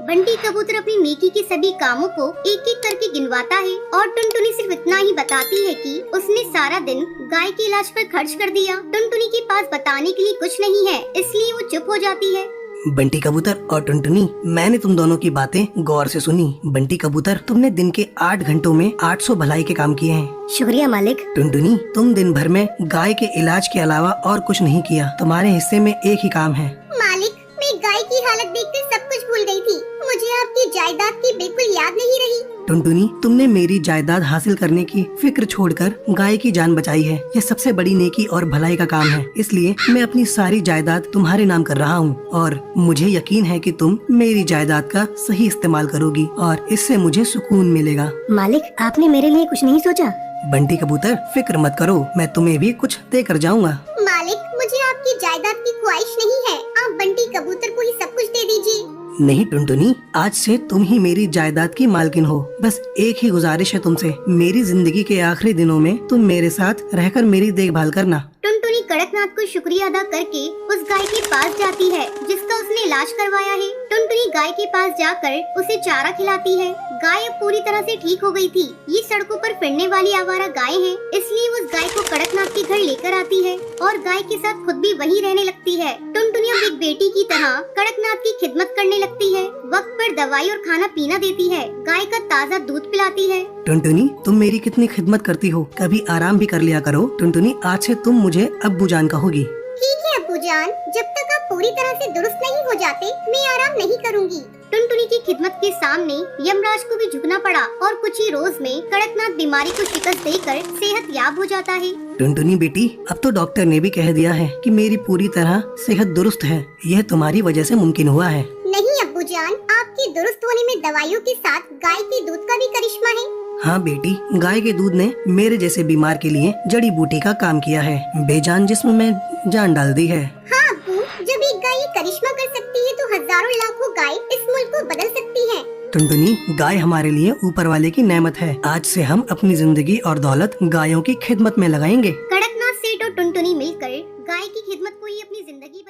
बंटी कबूतर अपनी नेकी के सभी कामों को एक एक करके गिनवाता है और टुनटुनी सिर्फ इतना ही बताती है कि उसने सारा दिन गाय के इलाज पर खर्च कर दिया। टुनटुनी के पास बताने के लिए कुछ नहीं है, इसलिए वो चुप हो जाती है। बंटी कबूतर और टुनटुनी, मैंने तुम दोनों की बातें गौर से सुनी। बंटी कबूतर, तुमने दिन के 8 घंटों में 800 भलाई के काम किए हैं। शुक्रिया मालिक। टुनटुनी, तुम दिन भर में गाय के इलाज के अलावा और कुछ नहीं किया। तुम्हारे हिस्से में एक ही काम है। मालिक, मैं गाय की हालत देखकर सब कुछ भूल गई थी। मुझे आपकी जायदाद की बिल्कुल याद नहीं रही। टुनटुनी, तुमने मेरी जायदाद हासिल करने की फिक्र छोड़कर गाय की जान बचाई है। यह सबसे बड़ी नेकी और भलाई का काम है, इसलिए मैं अपनी सारी जायदाद तुम्हारे नाम कर रहा हूँ और मुझे यकीन है कि तुम मेरी जायदाद का सही इस्तेमाल करोगी और इससे मुझे सुकून मिलेगा। मालिक, आपने मेरे लिए कुछ नहीं सोचा? बंटी कबूतर, फिक्र मत करो, मैं तुम्हें भी कुछ देकर जाऊंगा। मालिक, मुझे आपकी जायदाद की ख्वाहिश नहीं है। आप बंटी कबूतर को ही सब कुछ दे दीजिए। नहीं टुनटुनी, आज से तुम ही मेरी जायदाद की मालकिन हो। बस एक ही गुजारिश है तुमसे, मेरी जिंदगी के आखिरी दिनों में तुम मेरे साथ रहकर मेरी देखभाल करना। टुनटुनी कड़कनाथ को शुक्रिया अदा करके उस गाय के पास जाती है जिसका उसने इलाज करवाया है। टुनटुनी गाय के पास जाकर उसे चारा खिलाती है। गाय अब पूरी तरह से ठीक हो गई थी। ये सड़कों पर फिरने वाली आवारा गाय है, इसलिए उस गाय को कड़कनाथ के घर लेकर आती है और गाय के साथ खुद भी वहीं रहने लगती है। टुनटुनी अब एक बेटी की तरह कड़कनाथ की खिदमत करने लगती है। वक्त पर दवाई और खाना पीना देती है, गाय का ताज़ा दूध पिलाती है। टुनटुनी, तुम मेरी कितनी खिदमत करती हो, कभी आराम भी कर लिया करो। टुनटुनी, आज से तुम मुझे अब्बू जान कहोगी। ठीक है अब्बू जान, जब तक आप पूरी तरह से दुरुस्त नहीं हो जाते, मैं आराम नहीं करूंगी। टुनटुनी की खिदमत के सामने यमराज को भी झुकना पड़ा और कुछ ही रोज में कड़कनाथ बीमारी को शिकस्त देकर सेहत याब हो जाता है। टुनटुनी बेटी, अब तो डॉक्टर ने भी कह दिया है कि मेरी पूरी तरह सेहत दुरुस्त है। यह तुम्हारी वजह से मुमकिन हुआ है। नहीं अब्बू जान, आपके दुरुस्त होने में दवाइयों के साथ गाय के दूध का भी करिश्मा है। हाँ बेटी, गाय के दूध ने मेरे जैसे बीमार के लिए जड़ी बूटी का काम किया है, बेजान जिस्म में जान डाल दी है। हाँ अब्बू, जब एक गाय ये करिश्मा कर सकती है तो हजारों लाखों गाय इस मुल्क को बदल सकती है। टुनटुनी, गाय हमारे लिए ऊपर वाले की नेमत है। आज से हम अपनी जिंदगी और दौलत गायों की खिदमत में लगाएंगे। कड़कनाथ सेठ और टुनटुनी मिलकर गाय की खिदमत को ही अपनी जिंदगी